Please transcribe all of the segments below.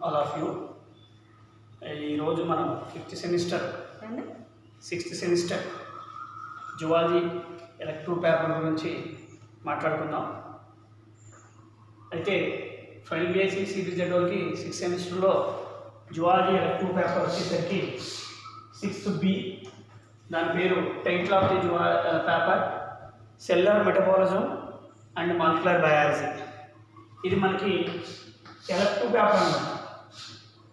All of you. ఈరోజు మనం sixth semester zoology elective paper గురించి మాట్లాడుకుందాం. అయితే ఫైనల్ బీఎస్సీ సిబిజెడ్ఓకి సిక్స్త్ సెమిస్టర్లో జువాలజీ ఎలెక్టివ్ పేపర్ వచ్చేసరికి 6th B. దాని పేరు title of the paper cellular metabolism and molecular biology. ఇది మనకి ఎలెక్టివ్ పేపర్ అన్నమాట.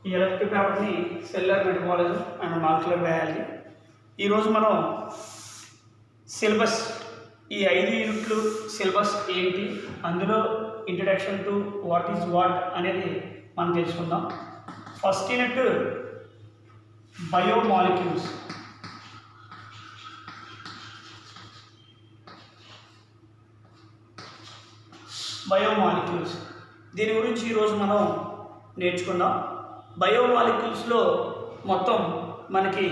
ఈ ఎలెక్టివ్ పేపర్ని cellular metabolism and molecular biology. ఈరోజు మనం సిలబస్, ఈ 5 యూనిట్లు సిలబస్ ఏంటి, అందులో introduction to what is what అనేది మనం తెలుసుకుందాం. First unit biomolecules. దీని గురించి ఈరోజు మనం నేర్చుకుందాం. బయోమాలిక్యూల్స్లో మొత్తం మనకి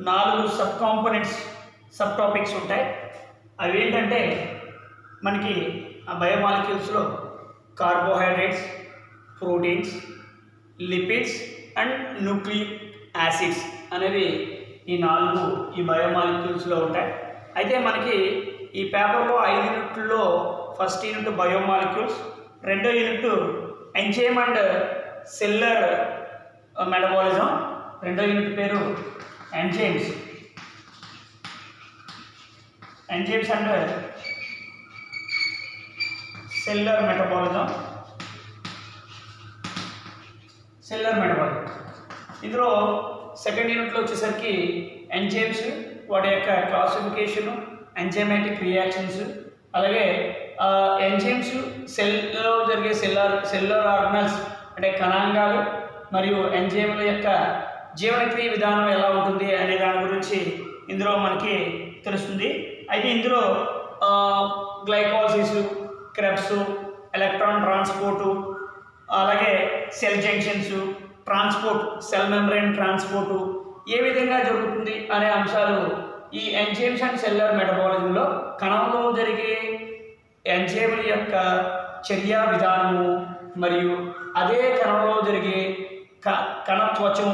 4 సబ్ కాంపోనెంట్స్, సబ్ టాపిక్స్ ఉంటాయి. అవి ఏంటంటే మనకి ఆ బయోమాలిక్యూల్స్లో carbohydrates, proteins, lipids and nucleic acids అనేవి ఈ 4 ఈ బయోమాలిక్యూల్స్లో ఉంటాయి. అయితే మనకి ఈ పేపర్లో 5 యూనిట్లలో ఫస్ట్ యూనిట్ బయోమాలిక్యూల్స్, రెండో unit enzyme and cellular metabolism, రెండో యూనిట్ పేరు ఎంజైమ్స్ అండ్ సెల్యులర్ మెటబాలిజం. ఇందులో సెకండ్ యూనిట్లో వచ్చేసరికి ఎంజైమ్స్, వాటి యొక్క క్లాసిఫికేషను, ఎంజైమాటిక్ రియాక్షన్స్, అలాగే ఎంజైమ్స్ సెల్లో జరిగే సెల్యులర్ ఆర్గనల్స్ అంటే కణాంగాలు మరియు ఎంజైమ్ల యొక్క జీవనక్రియ విధానం ఎలా ఉంటుంది అనే దాని గురించి ఇందులో మనకి తెలుస్తుంది. అయితే ఇందులో గ్లైకోలిసిస్, క్రెబ్స్, ఎలక్ట్రాన్ ట్రాన్స్పోర్టు, అలాగే cell junctions, transport, cell membrane transport ఏ విధంగా జరుగుతుంది అనే అంశాలు ఈ ఎంజైమ్స్ అండ్ సెల్యులర్ మెటబాలిజంలో కణంలో జరిగే ఎంజైమ్ల యొక్క చర్యా విధానము మరియు అదే కణంలో జరిగే కణత్వచం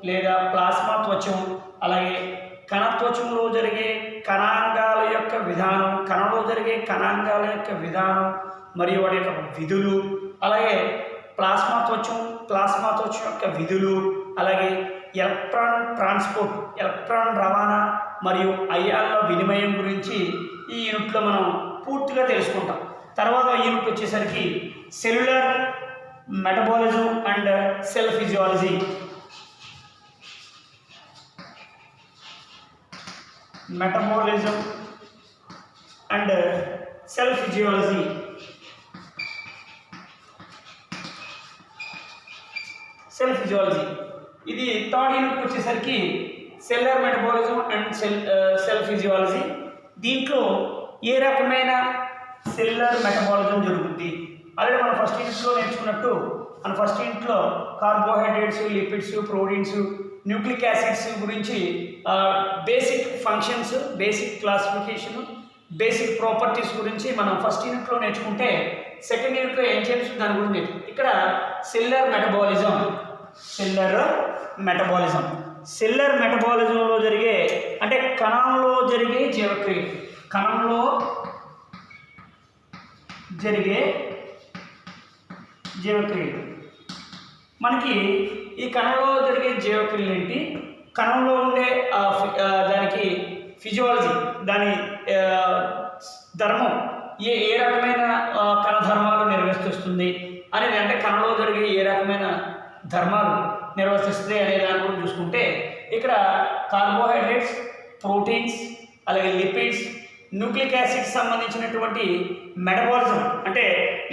లేదా ప్లాస్మా త్వచం, అలాగే కణత్వచంలో జరిగే కణాంగాల యొక్క విధానం, కణంలో జరిగే కణాంగాల యొక్క విధానం మరియు వాటి యొక్క విధులు, అలాగే ప్లాస్మా త్వచం యొక్క విధులు, అలాగే ఎలక్ట్రాన్ ట్రాన్స్పోర్ట్, ఎలక్ట్రాన్ రవాణా మరియు అయాన్ల వినిమయం గురించి ఈ యూనిట్లో మనం పూర్తిగా తెలుసుకుంటాం. తర్వాత యూనిట్ వచ్చేసరికి cellular metabolism and cell physiology. Metabolism and cell physiology. ఇది థర్డ్ యూనిట్ వచ్చేసరికి cellular metabolism and cell physiology. దీంట్లో ఏ రకమైన సెల్యులర్ మెటబాలిజం జరుగుతుంది, అలాగే మనం ఫస్ట్ యూనిట్లో నేర్చుకున్నట్టు మన ఫస్ట్ యూనిట్లో carbohydrates, lipids, proteins, nucleic acids గురించి basic functions, basic classification, basic properties గురించి మనం ఫస్ట్ యూనిట్లో నేర్చుకుంటే సెకండ్ యూనిట్లో ఎంజైమ్స్ దాని గురించి నేర్చుకుంటాం. ఇక్కడ సెల్యులర్ మెటబాలిజంలో జరిగే అంటే కణంలో జరిగే జీవక్రియ, మనకి ఈ కణంలో జరిగే జీవక్రియలు ఏంటి, కణంలో ఉండే దానికి ఫిజియాలజీ, దాని ధర్మం ఏ రకమైన కణ ధర్మాలు నిర్వర్తిస్తుంది అనేది, అంటే కణంలో జరిగే ఏ రకమైన ధర్మాలు నిర్వర్తిస్తుంది అనే దాని గురించి చూసుకుంటే ఇక్కడ కార్బోహైడ్రేట్స్, ప్రోటీన్స్, అలాగే లిపిడ్స్, న్యూక్లిక్ యాసిడ్స్ సంబంధించినటువంటి మెటబాలిజం అంటే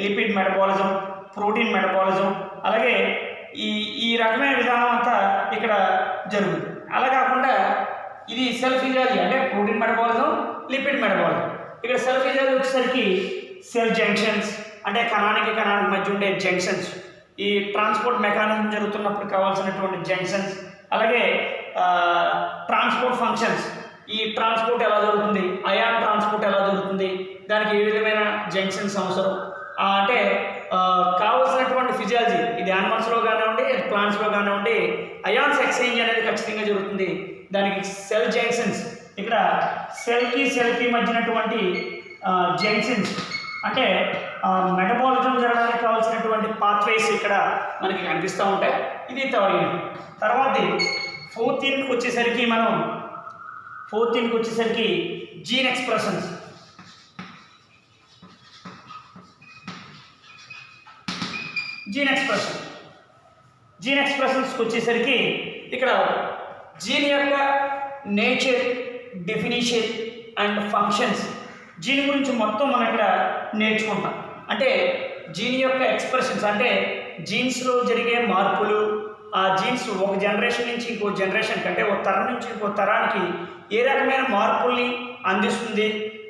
లిపిడ్ మెటబాలిజం, ప్రోటీన్ మెటబాలిజం, అలాగే ఈ రకమైన విధానం అంతా ఇక్కడ జరుగుతుంది. అలా కాకుండా ఇది సెల్ ఫిజియాలజీ అంటే ప్రోటీన్ మెటబాలిజం, లిపిడ్ మెటబాలిజం. ఇక్కడ సెల్ ఫిజియాలజీ వచ్చేసరికి సెల్ జంక్షన్స్ అంటే కణానికి మధ్య ఉండే జంక్షన్స్, ఈ ట్రాన్స్పోర్ట్ మెకానిజం జరుగుతున్నప్పుడు కావాల్సినటువంటి జంక్షన్స్, అలాగే ట్రాన్స్పోర్ట్ ఫంక్షన్స్, ఈ ట్రాన్స్పోర్ట్ ఎలా జరుగుతుంది, అయాన్ ట్రాన్స్పోర్ట్ ఎలా జరుగుతుంది, దానికి ఏ విధమైన జంక్షన్స్ అవసరం, అంటే కావాల్సినటువంటి ఫిజియాలజీ ఇది యానిమల్స్లో కానివ్వండి ప్లాంట్స్లో కానివ్వండి అయాన్స్ ఎక్స్చేంజ్ అనేది ఖచ్చితంగా జరుగుతుంది. దానికి సెల్ జంక్షన్స్ ఇక్కడ సెల్కి మధ్యనటువంటి జంక్షన్స్ అంటే మెటబాలిజం జరగడానికి కావాల్సినటువంటి పాత్వేస్ ఇక్కడ మనకి కనిపిస్తూ ఉంటాయి. ఇది థర్డ్ యూనిట్. తర్వాత ఫోర్త్ యూనిట్కి వచ్చేసరికి జీన్ ఎక్స్ప్రెషన్స్. జీన్ ఎక్స్ప్రెషన్స్కి వచ్చేసరికి ఇక్కడ జీన్ యొక్క nature, definition and functions gene గురించి మొత్తం మనం ఇక్కడ నేర్చుకుంటాం. అంటే జీన్ యొక్క ఎక్స్ప్రెషన్స్ అంటే జీన్స్లో జరిగే మార్పులు, ఆ జీన్స్ ఒక జనరేషన్ నుంచి ఇంకో జనరేషన్ కంటే ఒక తరం నుంచి ఇంకో తరానికి ఏ రకమైన మార్పుల్ని అందిస్తుంది,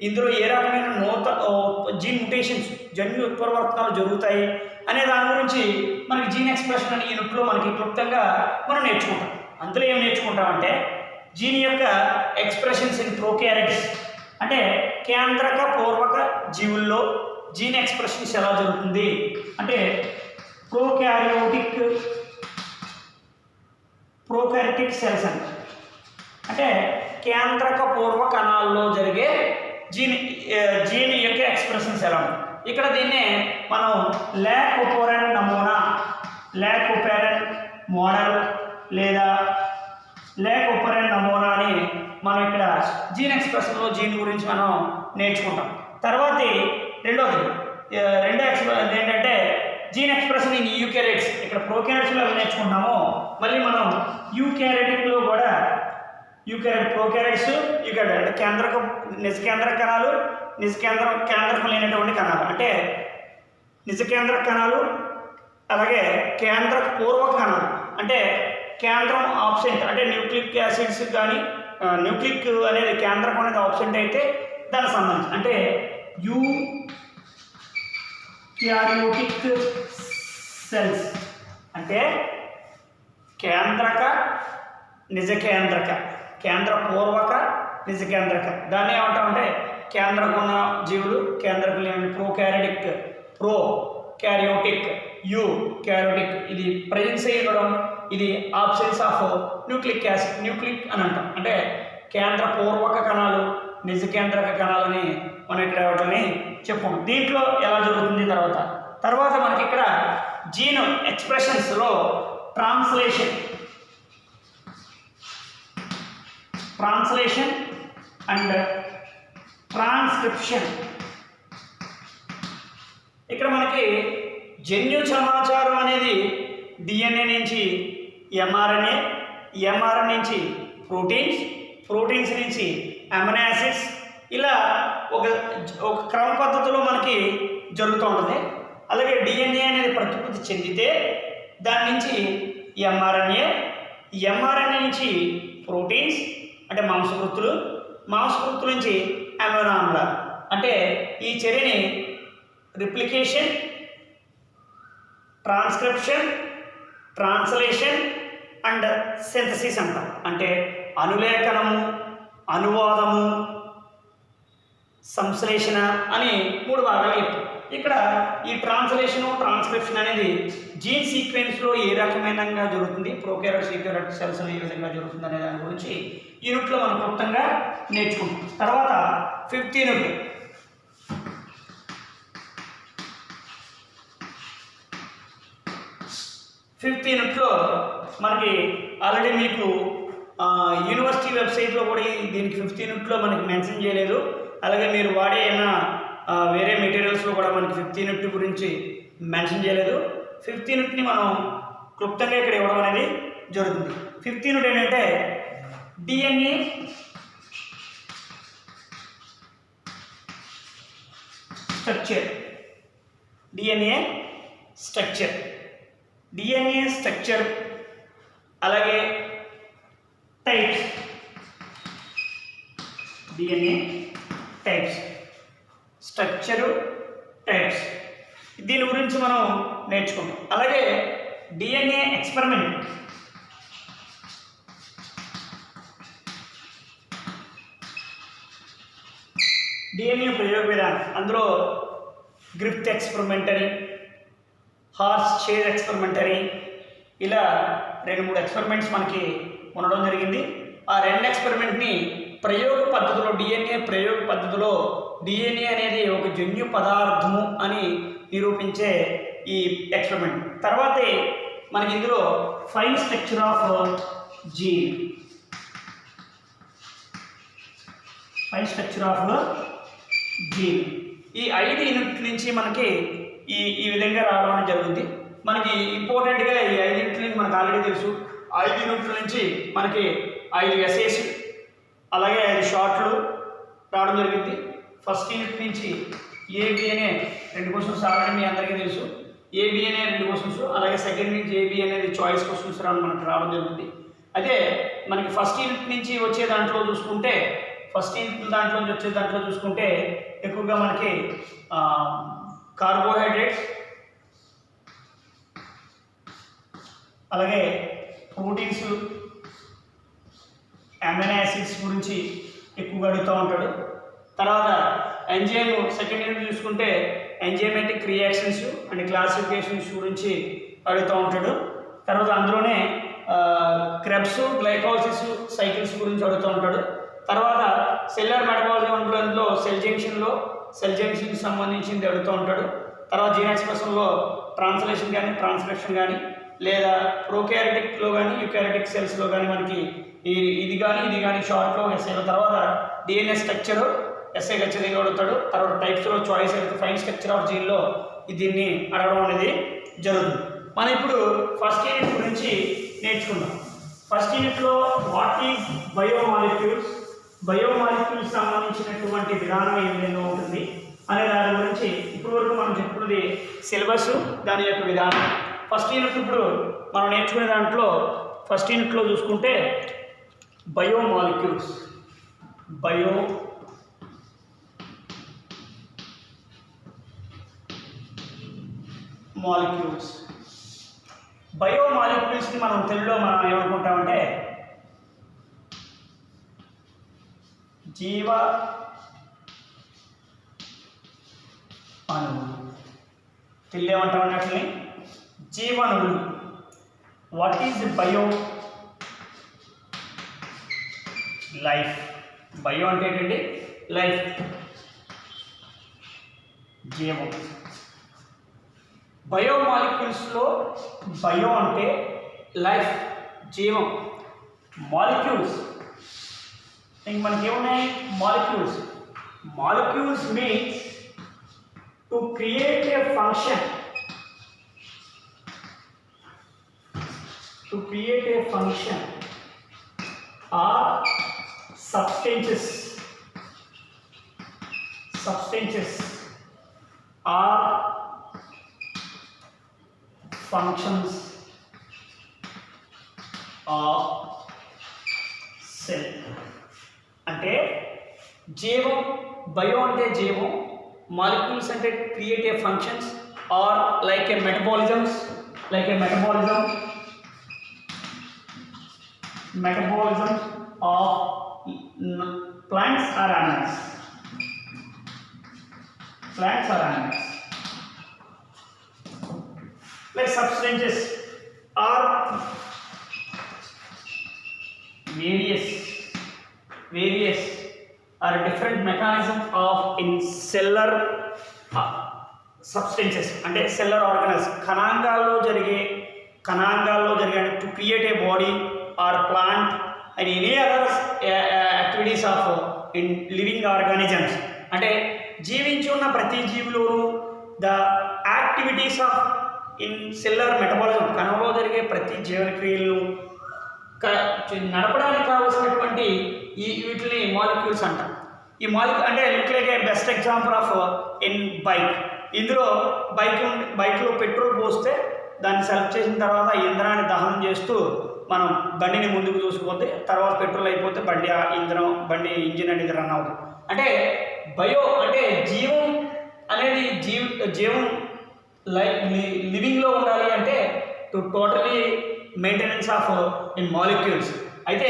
ఇందులో ఏ రకమైన జీన్ మ్యుటేషన్స్ జన్యు ఉత్పరివర్తనాలు జరుగుతాయి అనే దాని గురించి మనకి జీన్ ఎక్స్ప్రెషన్ అనే యూనిట్లో మనకి క్లుప్తంగా మనం నేర్చుకుంటాం. అందులో ఏం నేర్చుకుంటామంటే జీన్ యొక్క ఎక్స్ప్రెషన్స్ ఇన్ ప్రోకారియోట్స్ అంటే కేంద్రక పూర్వక జీవుల్లో జీన్ ఎక్స్ప్రెషన్స్ ఎలా జరుగుతుంది అంటే ప్రోకారియోటిక్ సెల్స్ అంటే కేంద్రక పూర్వ కణాల్లో జరిగే జీన్ యొక్క ఎక్స్ప్రెషన్స్ ఎలా ఉంది. ఇక్కడ దీన్నే మనం లాకోపెరన్ మోడల్ లేదా లాకోపెరన్ నమూనా అని మనం ఇక్కడ జీన్ ఎక్స్ప్రెషన్లో జీన్ గురించి మనం నేర్చుకుంటాం. తర్వాత రెండో ఎక్స్ప్రెషన్ ఏంటంటే జీన్ ఎక్స్ప్రెషన్ ఇన్ యూకారియోట్స్. ఇక్కడ ప్రోకారియోట్స్లో నేర్చుకుంటామో మళ్ళీ మనం యూకారియోటిక్లో కూడా ప్రోకారియోట్స్ అంటే నిజకేంద్రక కణాలు, కేంద్రకం లేనటువంటి కణాలు అంటే నిజకేంద్రక కణాలు, అలాగే కేంద్రక పూర్వక కణాలు అంటే కేంద్రం ఆబ్సెంట్ అంటే న్యూక్లిక్ యాసిడ్స్ కానీ న్యూక్లిక్ అనేది కేంద్రకం అనేది ఆబ్సెంట్ అయితే దానికి సంబంధించి అంటే యూకారియోటిక్ సెల్స్ అంటే కేంద్రక, నిజకేంద్రక, కేంద్ర పూర్వక, నిజకేంద్రక. దాన్ని ఏమంటామంటే కేంద్రకం ఉన్న జీవులు, కేంద్రకం లేని ప్రోకారియోటిక్, యూకారియోటిక్. ఇది ప్రెజెన్స్ అయ్యడం, ఇది ఆబ్సెన్స్ ఆఫ్ న్యూక్లిక్ అని అంటాం. అంటే కేంద్ర పూర్వక కణాలు, నిజకేంద్రక కణాలని మనం ఇక్కడ వాటిని చెప్పుకోం. దీంట్లో ఎలా జరుగుతుంది తర్వాత మనకి ఇక్కడ జీన్ ఎక్స్ప్రెషన్స్లో ట్రాన్స్లేషన్ అండ్ ట్రాన్స్క్రిప్షన్. ఇక్కడ మనకి జన్యు సమాచారం అనేది డిఎన్ఏ నుంచి ఎంఆర్ఎన్ఏ, ఎంఆర్ఎన్ఏ నుంచి ప్రోటీన్స్ నుంచి అమినో యాసిడ్స్ ఇలా ఒక క్రమ పద్ధతిలో మనకి జరుగుతూ ఉంటుంది. అలాగే డిఎన్ఏ అనేది ప్రతికృతి చెందితే దాని నుంచి ఎంఆర్ఎన్ఏ నుంచి ప్రోటీన్స్ అంటే మాంసకృతులు నుంచి అమినో ఆమ్లాలు. అంటే ఈ చర్యని replication, transcription, translation and synthesis అంటాం. అంటే అనులేఖనము, అనువాదము, సంశ్లేషణ అని 3 భాగాలు చెప్తాం. ఇక్కడ ఈ ట్రాన్స్క్రిప్షన్ అనేది జీన్ సీక్వెన్స్లో ఏ రకమైనగా జరుగుతుంది, ప్రోకారియోట్స్, యూకారియోటిక్ సెల్స్లో ఏ విధంగా జరుగుతుంది అనే దాని గురించి యూనిట్లో మనం క్లుప్తంగా నేర్చుకుంటాం. తర్వాత 5th యూనిట్లో మనకి ఆల్రెడీ మీకు యూనివర్సిటీ వెబ్సైట్లో కూడా దీనికి 5th యూనిట్లో మనకి మెన్షన్ చేయలేదు. అలాగే మీరు వాడే ఏమైనా వేరే మెటీరియల్స్లో కూడా మనకి 5th యూనిట్ గురించి మెన్షన్ చేయలేదు. 5th యూనిట్ని మనం క్లుప్తంగా ఇక్కడ ఇవ్వడం అనేది జరుగుతుంది. 5th యూనిట్ ఏంటంటే డిఎన్ఏ స్ట్రక్చర్ అలాగే టైప్స్, స్ట్రక్చరు, టైప్స్ దీని గురించి మనం నేర్చుకుంటాం. అలాగే డిఎన్ఏ ఎక్స్పెరిమెంట్, డిఎన్ఏ ప్రయోగ విధానం, అందులో గ్రిఫ్త్ ఎక్స్పెరిమెంట్ అని, హార్స్ చేజ్ ఎక్స్పెరిమెంటరీ, ఇలా 2-3 ఎక్స్పెరిమెంట్స్ మనకి ఉండడం జరిగింది. ఆ 2 ఎక్స్పెరిమెంట్ని ప్రయోగ పద్ధతిలో, డిఎన్ఏ ప్రయోగ పద్ధతిలో డిఎన్ఏ అనేది ఒక జన్యు పదార్థము అని నిరూపించే ఈ ఎక్స్పెరిమెంట్. తర్వాతే మనకి ఇందులో fine structure of gene, fine structure of gene, ఈ 5 యూనిట్ల నుంచి మనకి ఈ విధంగా రావడం జరుగుతుంది. మనకి ఇంపార్టెంట్గా ఈ 5 యూనిట్ల నుంచి మనకు ఆల్రెడీ తెలుసు. 5 యూనిట్ల నుంచి మనకి 5 ఎస్ఏస్ అలాగే 5 షార్ట్లు రావడం జరిగింది. ఫస్ట్ యూనిట్ నుంచి ఏబి అనే 2 క్వశ్చన్స్ ఆల్రెడీ మీ అందరికీ తెలుసు. ఏబి అనే 2 క్వశ్చన్స్, అలాగే సెకండ్ నుంచి ఏబి అనేది చాయిస్ క్వశ్చన్స్ మనకు రావడం జరుగుతుంది. అయితే మనకి ఫస్ట్ యూనిట్ నుంచి వచ్చే దాంట్లో చూసుకుంటే, ఫస్ట్ యూనిట్ దాంట్లో నుంచి వచ్చే దాంట్లో చూసుకుంటే ఎక్కువగా మనకి కార్బోహైడ్రేట్స్ అలాగే ప్రోటీన్స్, అమైనో యాసిడ్స్ గురించి ఎక్కువగా అడుగుతూ ఉంటాడు. తర్వాత ఎంజైమ్ సెకండ్ యూనిట్ చూసుకుంటే ఎంజైమాటిక్ రియాక్షన్స్ అండ్ క్లాసిఫికేషన్స్ గురించి అడుగుతూ ఉంటాడు. తర్వాత అందులోనే క్రెబ్స్, గ్లైకోలిసిస్ సైకిల్స్ గురించి అడుగుతూ ఉంటాడు. తర్వాత సెల్యులర్ మెటబాలిజంలో సెల్ జంక్షన్కి సంబంధించింది అడుగుతూ ఉంటాడు. తర్వాత జీన్ ఎక్స్ప్రెషన్లో ట్రాన్స్లేషన్ కానీ ట్రాన్స్క్రిప్షన్ కానీ, లేదా ప్రోకారియోటిక్లో కానీ యూకారియోటిక్ సెల్స్లో కానీ మనకి ఇది కానీ షార్ట్లో ఎస్ఐలో. తర్వాత డిఎన్ఏ స్ట్రక్చర్ ఎస్ఐ ఖచ్చితంగా అడుగుతాడు. తర్వాత టైప్స్లో చాయిస్ అయితే ఫైన్ స్ట్రక్చర్ ఆఫ్ జీన్లో దీన్ని అడగడం అనేది జరుగుతుంది. మనం ఇప్పుడు ఫస్ట్ యూనిట్ గురించి నేర్చుకుందాం. ఫస్ట్ యూనిట్లో వాట్ ఈజ్ బయోమాలిక్యూల్స్, బయోమాలిక్యూల్స్ సంబంధించినటువంటి విధానం ఏ విధంగా ఉంటుంది అనే దాని గురించి ఇప్పటి వరకు మనం చెప్పుకున్నది సిలబస్, దాని యొక్క విధానం. ఫస్ట్ యూనిట్ ఇప్పుడు మనం నేర్చుకునే దాంట్లో ఫస్ట్ యూనిట్లో చూసుకుంటే బయోమాలిక్యూల్స్, బయోమాలిక్యూల్స్ని మనం తెలుగులో మనం ఏమనుకుంటామంటే జీవ అణువులు, తెలుగు ఏమంటామంటే అట్లనే జీవణువులు. What is bio? Life. Bio అంటే ఏంటండి? లైఫ్, జీవం. బయోమాలిక్యూల్స్లో బయో అంటే లైఫ్, జీవం. మాలిక్యూల్స్ ఇంక మనకి ఏమున్నాయి? Molecules means to create a function, or substances or functions of cell. అంటే జీవం, బయో అంటే జీవం, మాలిక్యూల్స్ అంటే create a functions are like a metabolism of plants or animals. Like substances are various are different mechanisms of in cellular substances అంటే cellular organelles, కణాంగాల్లో జరిగే to create a body or plant and any other activities of in living organisms. అంటే జీవించి ఉన్న ప్రతి జీవిలోనూ the activities of in cellular metabolism, కణంలో జరిగే ప్రతి జీవక్రియలను నడపడానికి కావాల్సినటువంటి వీటిని మాలిక్యూల్స్ అంటారు. ఈ మాలిక్యూల్ అంటే look like A best example of in bike. ఇందులో బైక్లో పెట్రోల్ పోస్తే దాన్ని సెలెక్ట్ చేసిన తర్వాత ఆ ఇంధనాన్ని దహనం చేస్తూ మనం బండిని ముందుకు చూసుకుపోతే తర్వాత పెట్రోల్ అయిపోతే బండి ఇంజిన్ అనేది రన్ అవుతుంది. అంటే బయో అంటే జీవం అనేది జీవం లివింగ్లో ఉండాలి అంటే to totally maintenance of in molecules. అయితే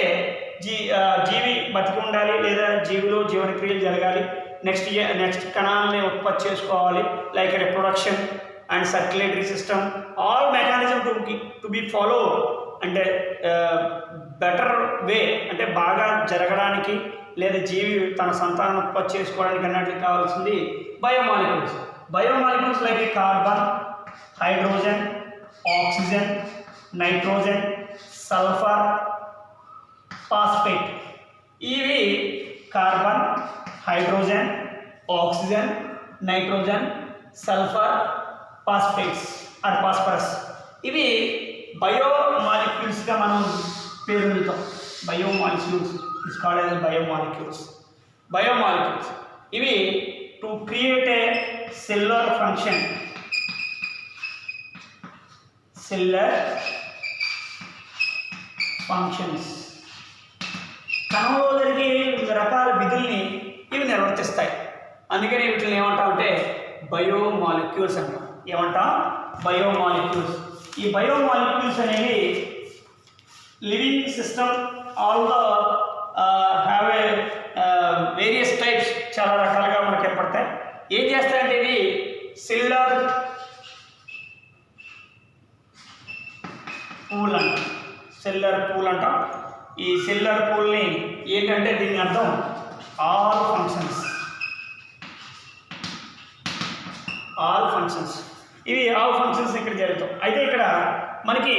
జీవి బతికి ఉండాలి, లేదా జీవిలో జీవనక్రియలు జరగాలి, నెక్స్ట్ కణాలని ఉత్పత్తి చేసుకోవాలి, like reproduction and circulatory system, all mechanism to be follow అంటే బెటర్ వే అంటే బాగా జరగడానికి లేదా జీవి తన సంతానం ఉత్పత్తి చేసుకోవడానికి అన్నట్లు కావాల్సింది biomolecules. Biomolecules like carbon, hydrogen, oxygen, nitrogen, sulphur, phosphate. ఇవి carbon, hydrogen, oxygen, nitrogen, sulphur, phosphates or phosphorus. ఇవి బయోమాలిక్యూల్స్గా మనం పేరుతాం. Biomolecules is called as biomolecules. Biomolecules ఇవి to create a cellular function, cellular functions, కణంలో జరిగే వివిధ రకాల విధుల్ని ఇవి నిర్వర్తిస్తాయి. అందుకని వీటిని ఏమంటామంటే బయోమాలిక్యూల్స్ అంటాం. ఏమంటాం? బయోమాలిక్యూల్స్. ఈ బయోమాలిక్యూల్స్ అనేవి living system all the have a various types, చాలా రకాలుగా మనకు ఏర్పడతాయి. ఏం చేస్తాయంటే ఇవి సెల్యులర్ పూల్ అంటాం. సెల్యులర్ పూల్ అంటాం. ఈ సెల్యులర్ పూల్ని ఏంటంటే దీని అర్థం ఆల్ ఫంక్షన్స్. ఆల్ ఫంక్షన్స్, ఇవి ఆల్ ఫంక్షన్స్ ఇక్కడ జరుగుతాయి. అయితే ఇక్కడ మనకి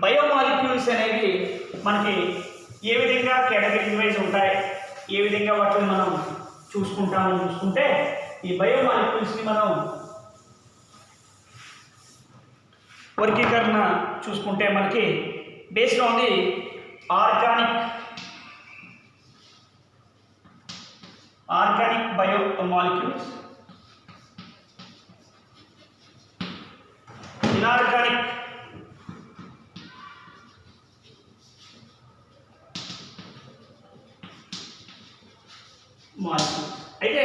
బయోమాలిక్యూల్స్ అనేవి మనకి ఏ విధంగా కేటగిరీ వైజ్ ఉంటాయి, ఏ విధంగా వాటిని మనం చూసుకుంటే ఈ బయోమాలిక్యూల్స్ని మనం వర్గీకరణ చూసుకుంటే మనకి based on the organic biomolecules, inorganic molecules. అయితే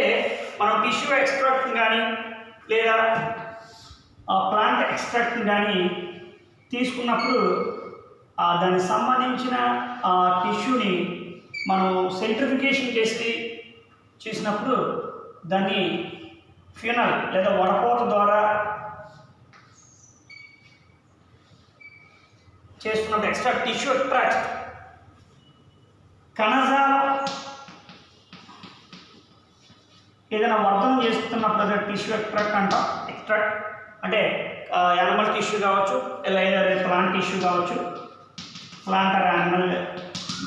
మనం టిష్యూ ఎక్స్ట్రాక్ట్ కానీ లేదా ప్లాంట్ ఎక్స్ట్రాక్ట్ కానీ తీసుకున్నప్పుడు దానికి సంబంధించిన టిష్యూని మనం సెంట్రిఫికేషన్ చేసినప్పుడు దాన్ని ఫ్యూనల్ లేదా వడపోత ద్వారా చేస్తున్నప్పుడు ఎక్స్ట్రా టిష్యూ ఎక్స్ట్రాక్ట్ కణజాల ఏదైనా వర్ధనం చేస్తున్నప్పుడు అదే టిష్యూ ఎక్స్ట్రాక్ట్ అంటాం. ఎక్స్ట్రాక్ట్ అంటే యానిమల్ టిష్యూ కావచ్చు, లేదా ప్లాంట్ టిష్యూ కావచ్చు, ప్లాంట్ ఆర్ యానిమల్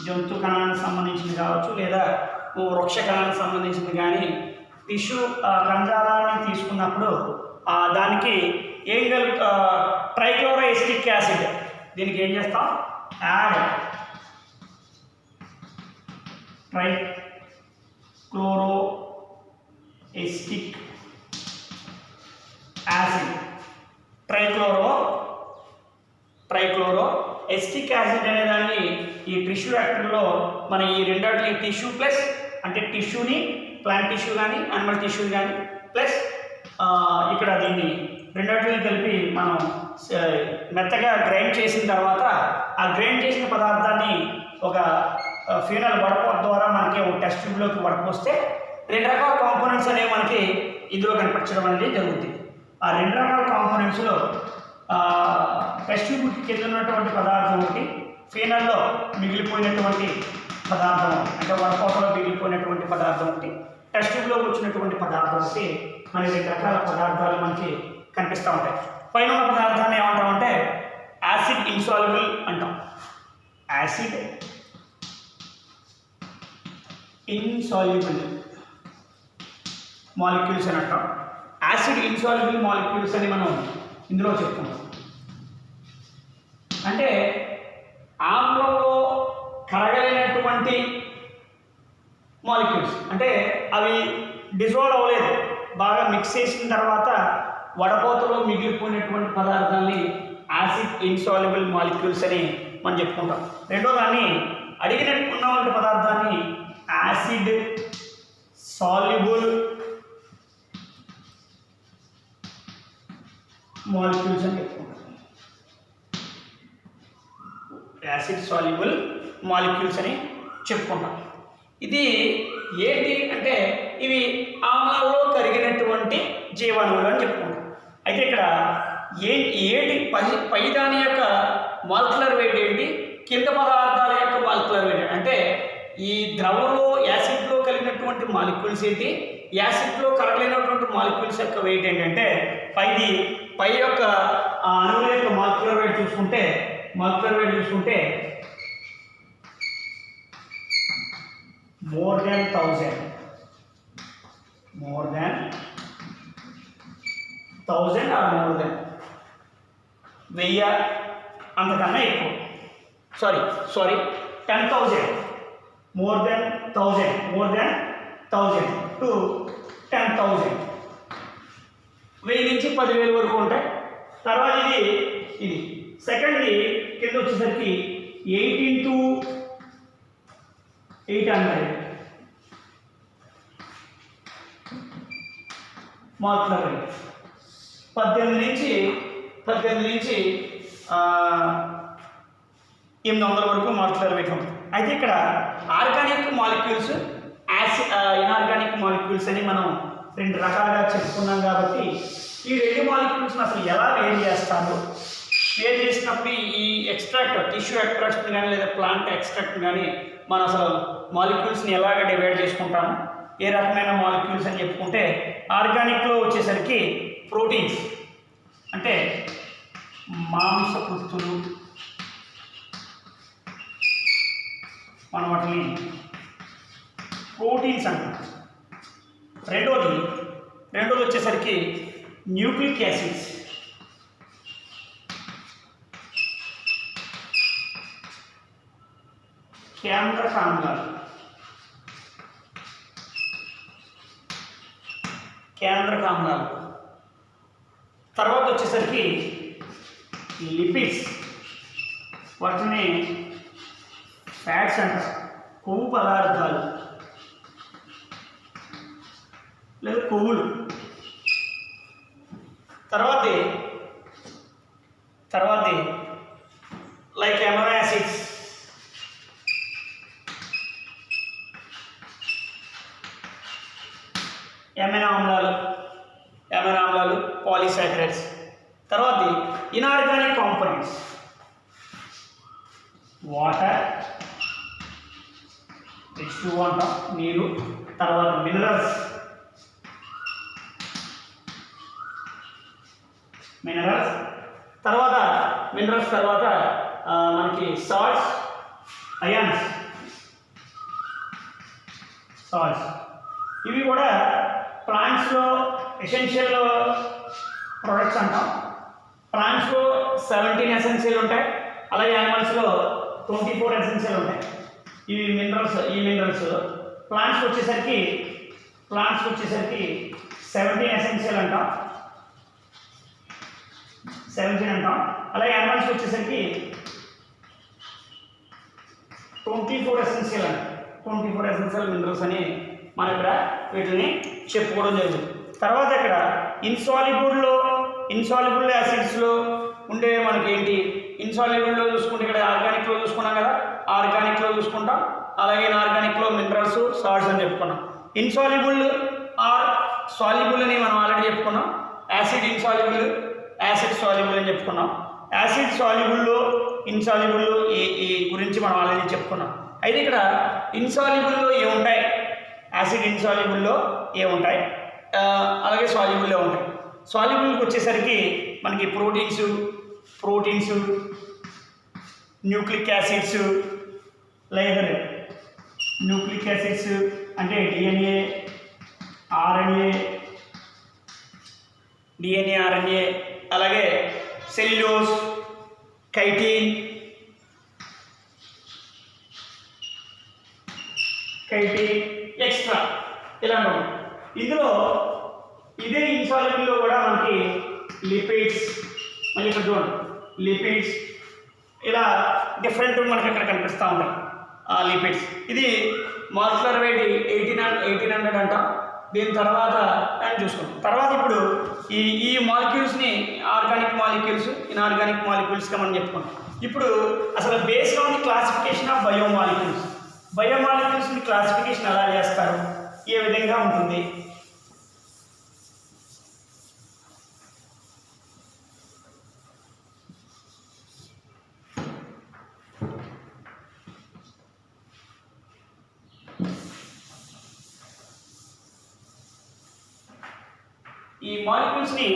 జంతు కణానికి సంబంధించింది కావచ్చు, లేదా వృక్ష కణానికి సంబంధించింది కానీ టిష్యూ కణజాలాన్ని తీసుకున్నప్పుడు దానికి ఏం ట్రైక్లోరోఎస్టిక్ యాసిడ్, దీనికి ఏం చేస్తాం? Add trichloroacetic acid. Trichloroacetic acid అనే దాన్ని ఈ టిష్యూ యాక్టర్లో మన ఈ రెండాటిని టిష్యూ ప్లస్ అంటే టిష్యూని ప్లాంట్ టిష్యూ కానీ యానిమల్ టిష్యూ కానీ ప్లస్ ఇక్కడ దీన్ని రెండాటిని కలిపి మనం మెత్తగా గ్రైండ్ చేసిన తర్వాత ఆ గ్రైండ్ చేసిన పదార్థాన్ని ఒక ఫ్యూనల్ వడపోత ద్వారా మనకి ఒక టెస్ట్ ట్యూబ్లోకి వడపోస్తే రెండు రకాల కాంపోనెంట్స్ అనేవి మనకి ఇందులో కనిపించడం అనేది జరుగుతుంది. ఆ రెండు రకాల కాంపోనెంట్స్లో టెస్ట్ ట్యూబ్కి కింద ఉన్నటువంటి పదార్థం ఒకటి, ఫీనల్లో మిగిలిపోయినటువంటి పదార్థం అంటే వడపోతలో మిగిలిపోయినటువంటి పదార్థం ఒకటి, టెస్ట్ ట్యూబ్లో వచ్చినటువంటి పదార్థం ఒకటి, మన రెండు రకాల పదార్థాలు మనకి కనిపిస్తూ ఉంటాయి. పైన ఉన్న పదార్థాన్ని ఏమంటామంటే యాసిడ్ ఇన్సాల్యుబుల్ అంటాం. యాసిడ్ ఇన్సాల్యుబుల్ మాలిక్యూల్స్ అని అంటాం. యాసిడ్ ఇన్సాల్యుబుల్ మాలిక్యూల్స్ అని మనం ఇందులో చెప్తున్నాం. అంటే ఆమ్లంలో కరగలేనటువంటి మాలిక్యూల్స్, అంటే అవి డిజాల్వ్ అవ్వలేదు, బాగా మిక్స్ చేసిన తర్వాత వడపోతలో మిగిలిపోయినటువంటి పదార్థాన్ని యాసిడ్ ఇన్సాల్యుబుల్ మాలిక్యూల్స్ అని మనం చెప్పుకుంటాం. రెండో దాన్ని అడిగినట్టున్నటువంటి పదార్థాన్ని యాసిడ్ సాల్యుబుల్ మాలిక్యూల్స్ అని చెప్పుకుంటాం. యాసిడ్ సాల్యుబుల్ మాలిక్యూల్స్ అని చెప్పుకుంటాం. ఇది ఏంటి అంటే ఇవి ఆమ్లాల్లో కరిగినటువంటి జీవాణువులు అని చెప్పుకుంటాం. అయితే ఇక్కడ ఏటి పై దాని యొక్క మాలిక్యులర్ వెయిట్ ఏంటి, కింద పదార్థాల యొక్క మాలిక్యులర్ వెయిట్ అంటే ఈ ద్రవంలో యాసిడ్లో కలిగినటువంటి మాలిక్యూల్స్ ఏంటి, యాసిడ్లో కరగలేనటువంటి మాలిక్యూల్స్ యొక్క వెయిట్ ఏంటంటే పై యొక్క అణువుల యొక్క మాలిక్యులర్ వెయిట్ చూసుకుంటే more than 1000 or more than 1000 అంతకన్నా ఎక్కువ, సారీ 10,000 more than 1000 to 10,000 1000 నుంచి 10,000 వరకు ఉంటాయి. తర్వాత ఇది సెకండ్ది కింద వచ్చేసరికి 8 into 800 మాలిక్యులర్ వెయిట్ 18 నుంచి 800 వరకు మాలిక్యులర్ వెయిట్ ఉంటుంది. అయితే ఇక్కడ ఆర్గానిక్ మాలిక్యూల్స్, ఇనార్గానిక్ మాలిక్యూల్స్ అని మనం 2 రకాలుగా చెప్పుకున్నాం కాబట్టి ఈ 2 మాలిక్యూల్స్ని అసలు ఎలా వేరు చేస్తారు, వేరు చేసినప్పుడు ఈ టిష్యూ ఎక్స్ట్రాక్షన్ కానీ లేదా ప్లాంట్ ఎక్స్ట్రాక్షన్ కానీ మనం అసలు మాలిక్యూల్స్ని ఎలాగ డివైడ్ చేసుకుంటాము, ఏ రకమైన మాలిక్యూల్స్ అని చెప్పుకుంటే ఆర్గానిక్లో వచ్చేసరికి ప్రోటీన్స్ అంటే మాంసకృత్తులు, మనం వాటిని ప్రోటీన్స్ అంటాం. రెండోది వచ్చేసరికి న్యూక్లిక్ యాసిడ్స్, కేంద్రక ఆమ్లాలు, తర్వాత వచ్చేసరికి లిపిడ్స్, వాటిని ఫ్యాట్స్ అంటారు, కొవ్వు పదార్థాలు లేదా కొవ్వులు. తర్వాత లైక్ అమైనో యాసిడ్స్, అమైనో ఆమ్లాలు పాలీసాకరైడ్స్. తర్వాత ఇనార్గానిక్ కాంపోనెంట్స్, వాటర్, H2O అంటాం, నీరు. తర్వాత మినరల్స్, తర్వాత మనకి సాల్ట్స్, అయాన్స్, ఇవి కూడా ప్లాంట్స్లో ఎసెన్షియల్ ప్రొడక్ట్స్ అంటాం. ప్లాంట్స్లో 17 ఎసెన్షియల్ ఉంటాయి, అలాగే యానిమల్స్లో 24 ఎసెన్షియల్ ఉంటాయి. ఈ మినరల్స్ ప్లాంట్స్కి వచ్చేసరికి 17 ఎసెన్షియల్ అంటాం, 17 అంటాం. అలాగే యానిమల్స్కి వచ్చేసరికి 24 ఎసెన్షియల్ అంటాం. 24 ఎసెన్షియల్ మినరల్స్ అని మనం ఇక్కడ వీటిని చెప్పుకోవడం జరుగుతుంది. తర్వాత ఇక్కడ ఇన్సాల్యుబుల్ యాసిడ్స్లో ఉండే మనకి ఏంటి, ఇన్సాల్యుబుల్లో చూసుకుంటే ఇక్కడ ఆర్గానిక్లో చూసుకున్నాం కదా, ఆర్గానిక్లో చూసుకుంటాం. అలాగే ఇన్ఆర్గానిక్లో మినరల్స్, సాల్ట్స్ అని చెప్పుకున్నాం. ఇన్సాల్యుబుల్ ఆర్ సాల్యుబుల్ అని మనం ఆల్రెడీ చెప్పుకున్నాం. యాసిడ్ ఇన్సాల్యుబుల్, యాసిడ్ సాల్యుబుల్ అని చెప్పుకున్నాం. యాసిడ్ సాల్యుబుల్లో, ఇన్సాల్యుబుల్లో ఈ గురించి మనం ఆల్రెడీ చెప్పుకున్నాం. అయితే ఇక్కడ ఇన్సాల్యుబుల్లో ఏముంటాయి, యాసిడ్ ఇన్సాల్యుబుల్లో ఏముంటాయి, అలాగే సాల్యుబుల్లో ఉంటాయి. సాల్యుబుల్కి వచ్చేసరికి మనకి ప్రోటీన్స్, న్యూక్లిక్ యాసిడ్స్, లేదా న్యూక్లిక్ యాసిడ్స్ అంటే డిఎన్ఏ, ఆర్ఎన్ఏ, అలాగే సెల్యులోజ్, కైటిన్, ఎక్స్ట్రా ఇలాంటివి. ఇందులో ఇదే ఇన్సాల్యుబుల్లో కూడా మనకి లిపిడ్స్, మళ్ళీ ఇక్కడ చూడండి లిపిడ్స్, ఇలా డిఫరెంట్ మనకి ఇక్కడ కనిపిస్తూ ఉంటాయి లిపిడ్స్. ఇది మాలిక్యులర్ వెయిట్ 1800 అంటాం. దీని తర్వాత అని చూసుకుంటాం. తర్వాత ఇప్పుడు ఈ మాలిక్యూల్స్ని ఆర్గానిక్ మాలిక్యూల్స్, ఇన్ఆర్గానిక్ మాలిక్యూల్స్గా మనం చెప్పుకుంటాం. ఇప్పుడు అసలు based on the classification of బయోమాలిక్యూల్స్ని క్లాసిఫికేషన్ ఎలా చేస్తారు, ఏ విధంగా ఉంటుంది? ఈ మాలిక్యూల్స్ని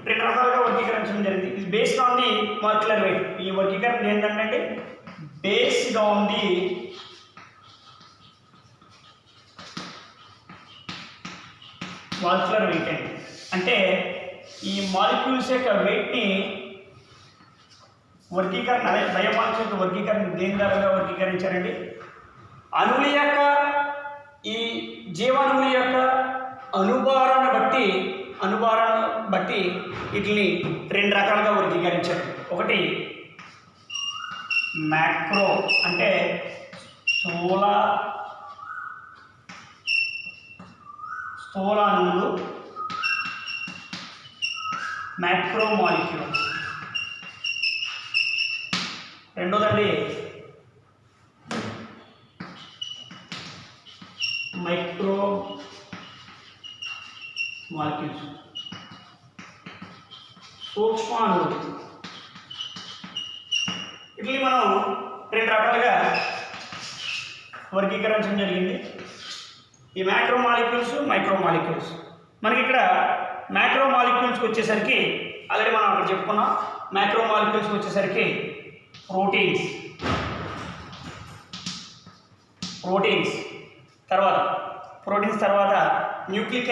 రెండు రకాలుగా వర్గీకరించడం జరిగింది. ఇది based on the molecular wait. ఈ వర్గీకరణ ఏంటంటే based on the molecular wait అండి. అంటే ఈ మాలిక్యూల్స్ యొక్క వెయిట్ని వర్గీకరణ, అదే బయోమాలిక్యూల్స్ వర్గీకరణ దేని ద్వారా వర్గీకరించారండి? అణువుల యొక్క, ఈ జీవాణువుల యొక్క అనుభారాన్ని బట్టి వీటిని రెండు రకాలుగా వర్గీకరించారు. ఒకటి మ్యాక్రో అంటే స్థూల అణువులు, మ్యాక్రో మాలిక్యూల్స్. రెండోదండి మైక్రో మాలిక్యూల్స్, సూక్ష్మ అణువులు. వీటిని మనం రెండు రకాలుగా వర్గీకరించడం జరిగింది. ఈ మ్యాక్రో మాలిక్యూల్స్, మైక్రో మాలిక్యూల్స్. మనకి ఇక్కడ మ్యాక్రో మాలిక్యూల్స్కి వచ్చేసరికి ఆల్రెడీ మనం అక్కడ చెప్పుకున్నాం. మ్యాక్రో మాలిక్యూల్స్కి వచ్చేసరికి ప్రోటీన్స్ తర్వాత న్యూక్లిక్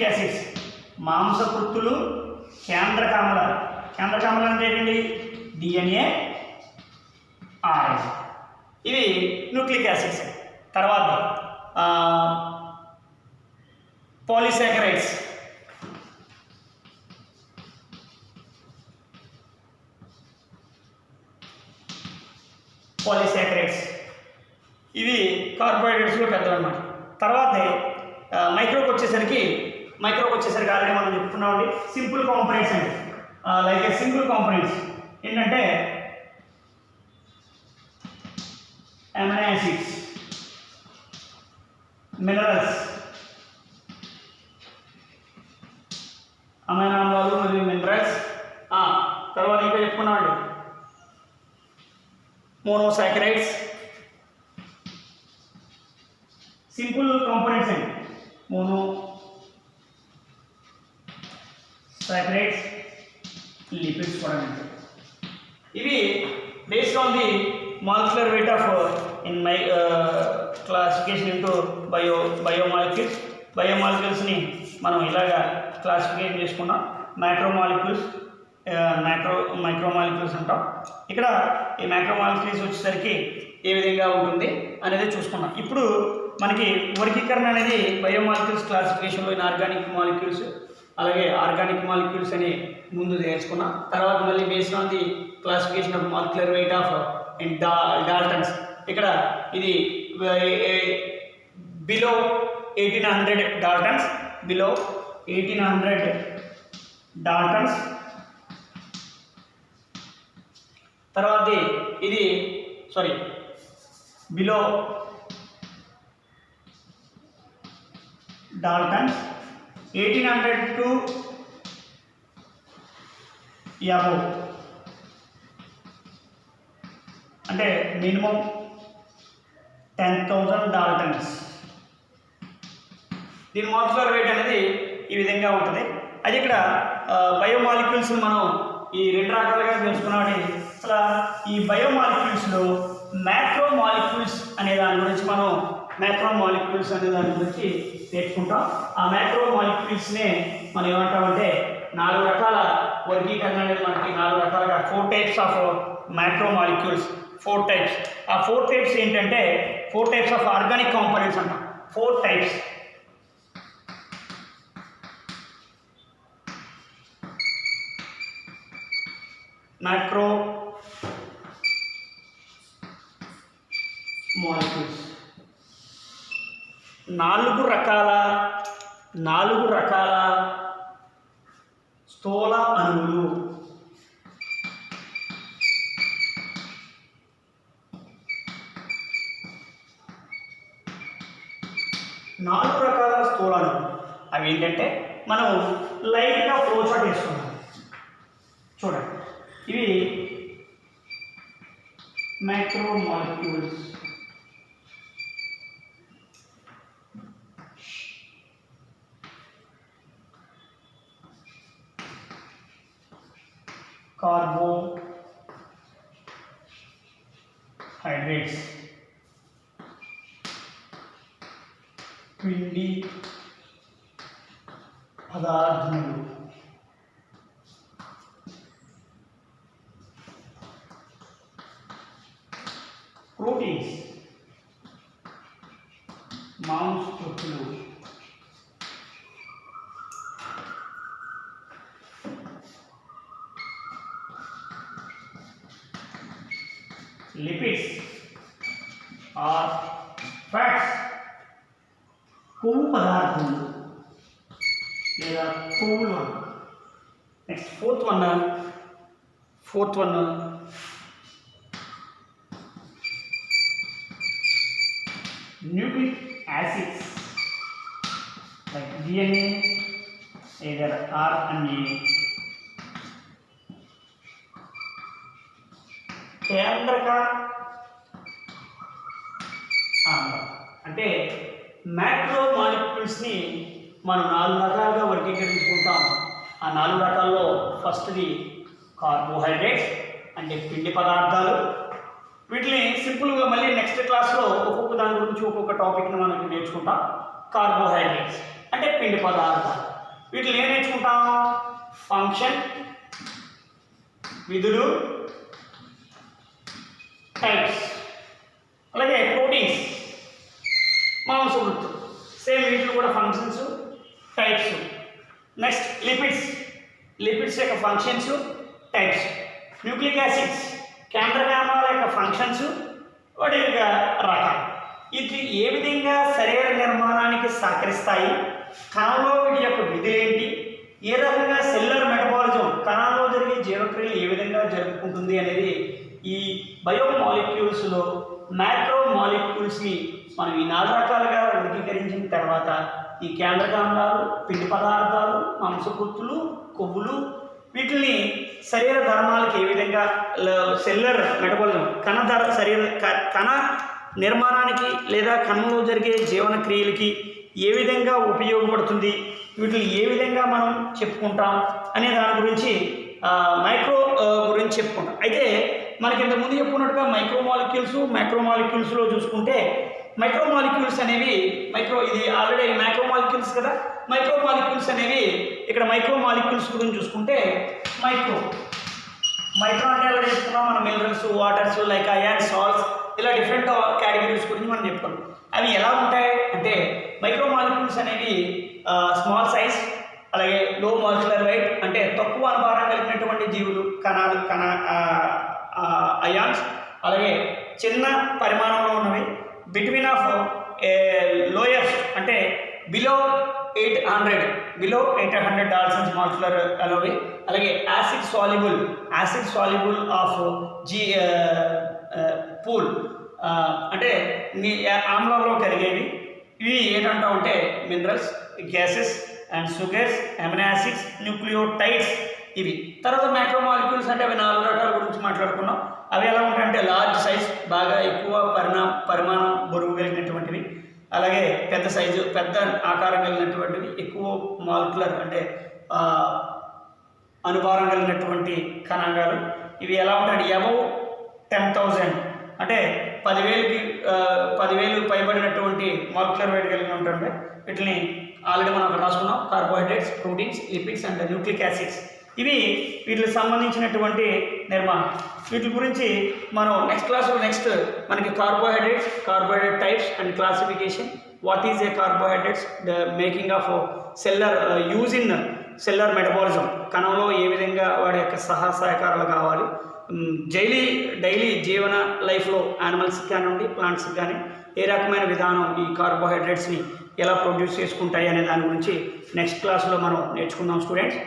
యాసిడ్స్, మాంసకృత్తులు, కేంద్రకామలాలు అంటే ఏంటండి? DNA, RNA. ఇవి న్యూక్లిక్ యాసిడ్స్. తర్వాత పాలిసాకరైడ్స్, ఇవి కార్బోహైడ్రేట్స్లో పెద్దవన్నమాట. తర్వాత మైక్రోకి వచ్చేసరికి ఆల్రెడీ మనం చెప్పుకున్నామండి సింపుల్ కాంపోనెంట్స్ అండి. లైక్ సింపుల్ కాంపోనెంట్స్ ఏంటంటే అమైనో యాసిడ్స్, మినరల్స్, అమైనో ఆమ్లాలు మరియు మినరల్స్. తర్వాత ఇంకా చెప్పుకున్నామండి మోనోసాకరైడ్స్. సింపుల్ కాంపోనెంట్స్ అండి, మోనోసాకరైడ్స్, లిపిడ్స్ కూడా ఉంటాయి. ఇవి based on the molecular weight of in my classification into బయోమాలిక్యూల్స్ని మనం ఇలాగా క్లాసిఫికేషన్ చేసుకున్నాం. మైక్రో మాలిక్యూల్స్ అంటాం. ఇక్కడ ఈ మైక్రో మాలిక్యూల్స్ వచ్చేసరికి ఏ విధంగా ఉంటుంది అనేది చూసుకున్నాం. ఇప్పుడు మనకి వర్గీకరణ అనేది బయోమాలిక్యూల్స్ క్లాసిఫికేషన్లో ఇన్ఆర్గానిక్ మాలిక్యూల్స్, అలాగే ఆర్గానిక్ మాలిక్యూల్స్ అని ముందు నేర్చుకున్నాం. తర్వాత మళ్ళీ based on the classification of molecular weight of in Dalton's. ఇక్కడ ఇది బిలో 1800 డాల్టన్స్, తర్వాత ఇది బిలో డాల్టన్స్, 1800 to above అంటే మినిమం 10,000 డాల్టన్స్. దీని మాలిక్యులర్ వెయిట్ అనేది ఈ విధంగా ఉంటుంది. అది ఇక్కడ బయోమాలిక్యూల్స్ మనం ఈ రెండు రకాలుగా తెలుసుకున్నామండి. అసలు ఈ బయోమాలిక్యూల్స్లో మ్యాక్రో మాలిక్యూల్స్ అనే దాని గురించి నేర్చుకుంటాం. ఆ మ్యాక్రో మాలిక్యూల్స్నే మనం ఏమంటామంటే 4 రకాల వర్గీకరణ అనేది మనకి 4 రకాలుగా 4 types of macro molecules. 4 types. ఆ 4 types ఏంటంటే 4 types ఆఫ్ ఆర్గానిక్ కాంపోనెంట్స్ అంటాం. 4 types. మ్యాక్రో మాలిక్యూల్స్ 4 రకాల స్థూల అణువులు. అవి ఏంటంటే మనం లైట్గా ఫ్లో చార్ట్ వేసుకున్నాం చూడండి. ఇవి మైక్రో మాలిక్యూల్స్, కార్బోహైడ్రేట్స్ పిండి పదార్థములు. ప్రోటీన్స్ మాంసకృతులు. లిపిడ్స్ ఆర్ ఫ్యాట్స్ కొవ్వు పదార్థములు లేదా కొవ్వులు. Next fourth one nucleic acids like DNA, either RNA. కేంద్రక ఆమ్లం అంటే మ్యాక్రో మాలిక్యూల్స్ని మనం 4 రకాలుగా వర్గీకరించుకుంటాం. ఆ 4 రకాల్లో ఫస్ట్ది కార్బోహైడ్రేట్స్ అంటే పిండి పదార్థాలు. వీటిని సింపుల్గా మళ్ళీ నెక్స్ట్ క్లాస్లో ఒక్కొక్క దాని గురించి ఒక్కొక్క టాపిక్ని మనం నేర్చుకుంటాం. కార్బోహైడ్రేట్స్ అంటే పిండి పదార్థాలు. వీటిని ఏం నేర్చుకుంటాం? ఫంక్షన్, విధులు, టైప్స్. అలాగే ప్రోటీన్స్ మాంసకృతులు సేమ్, వీటిలో కూడా ఫంక్షన్స్, టైప్స్. నెక్స్ట్ లిపిడ్స్ యొక్క ఫంక్షన్స్, టైప్స్. న్యూక్లిక్ యాసిడ్స్ కేంద్రకామాల యొక్క ఫంక్షన్స్, వాటి యొక్క రకాలు. ఇది ఏ విధంగా శరీర నిర్మాణానికి సహకరిస్తాయి, కణంలో వీటి యొక్క విధులేంటి, ఏ రకంగా సెల్యులర్ మెటబాలిజం కణంలో జరిగే జీవక్రియలు ఏ విధంగా జరుపుకుంటుంది అనేది ఈ బయోమాలిక్యూల్స్లో మ్యాక్రో మాలిక్యూల్స్ని మనం ఈ 4 రకాలుగా వర్గీకరించిన తర్వాత ఈ కేంద్రకామ్లాలు, పిండి పదార్థాలు, మాంసకృతులు, కొవ్వులు, వీటిని శరీర ధర్మాలకు ఏ విధంగా సెల్యులర్ మెటబాలిజం కణ నిర్మాణానికి లేదా కణంలో జరిగే జీవన క్రియలకి ఏ విధంగా ఉపయోగపడుతుంది, వీటిని ఏ విధంగా మనం చెప్పుకుంటాం అనే దాని గురించి మైక్రో గురించి చెప్పుకుంటాం. అయితే మనకి ఇంతకుముందు చెప్పుకున్నట్టుగా మైక్రో మాలిక్యూల్స్లో చూసుకుంటే మైక్రో మాలిక్యూల్స్ అనేవి ఇది ఆల్రెడీ మైక్రో మాలిక్యూల్స్ కదా. మైక్రో మాలిక్యూల్స్ అనేవి ఇక్కడ మైక్రో మాలిక్యూల్స్ గురించి చూసుకుంటే మైక్రో అంటే ఎలా చెప్పుకున్నాం మనం? Minerals, waters, like ion, salts, ఇలా డిఫరెంట్ కేటగిరీస్ గురించి మనం చెప్పుకున్నాం. అవి ఎలా ఉంటాయి అంటే మైక్రో మాలిక్యూల్స్ అనేవి స్మాల్ సైజ్, అలాగే లో మాలిక్యులర్ వెయిట్ అంటే తక్కువ అనుభారం కలిగినటువంటి జీవులు, అయాన్స్, అలాగే చిన్న పరిమాణంలో ఉన్నవి, బిట్వీన్ ఆఫ్ లోయర్స్ అంటే బిలో 800 డాల్టన్స్ మాలిక్యులర్ అలోవి, అలాగే యాసిడ్ సాల్యుబుల్ ఆఫ్ పూల్ అంటే ఆమ్లంలో కరిగేవి. ఇవి ఏంటంటా ఉంటే minerals, gases and sugars, amino acids, nucleotides ఇవి. తర్వాత మైక్రో మాలిక్యూల్స్ అంటే అవి 4 రకాల గురించి మాట్లాడుకున్నాం. అవి ఎలా ఉంటాయంటే లార్జ్ సైజ్, బాగా ఎక్కువ పరిమాణం బరువు కలిగినటువంటివి, అలాగే పెద్ద సైజు, పెద్ద ఆకారం కలిగినటువంటివి, ఎక్కువ మాలిక్యులర్ అంటే అనుభారం కలిగినటువంటి కణాంగాలు. ఇవి ఎలా ఉంటాయంటే అబౌవ్ 10,000 అంటే 10,000 పైబడినటువంటి మాలిక్యులర్ వెయిట్ కలిగి ఉంటుంది. వీటిని ఆల్రెడీ మనం అక్కడ రాసుకున్నాం. Carbohydrates, proteins, lipids and nucleic acids. ఇవి వీటికి సంబంధించినటువంటి నిర్మాణం. వీటి గురించి మనం నెక్స్ట్ క్లాస్లో మనకి carbohydrate types and classification, what is a carbohydrates, the making of use in cellular metabolism, కణంలో ఏ విధంగా వాడి యొక్క సహకారాలు కావాలి, డైలీ జీవన లైఫ్లో యానిమల్స్కి కానివ్వండి, ప్లాంట్స్కి కానీ ఏ రకమైన విధానం ఈ కార్బోహైడ్రేట్స్ని ఎలా ప్రొడ్యూస్ చేసుకుంటాయి అనే దాని గురించి నెక్స్ట్ క్లాస్లో మనం నేర్చుకుందాం స్టూడెంట్స్.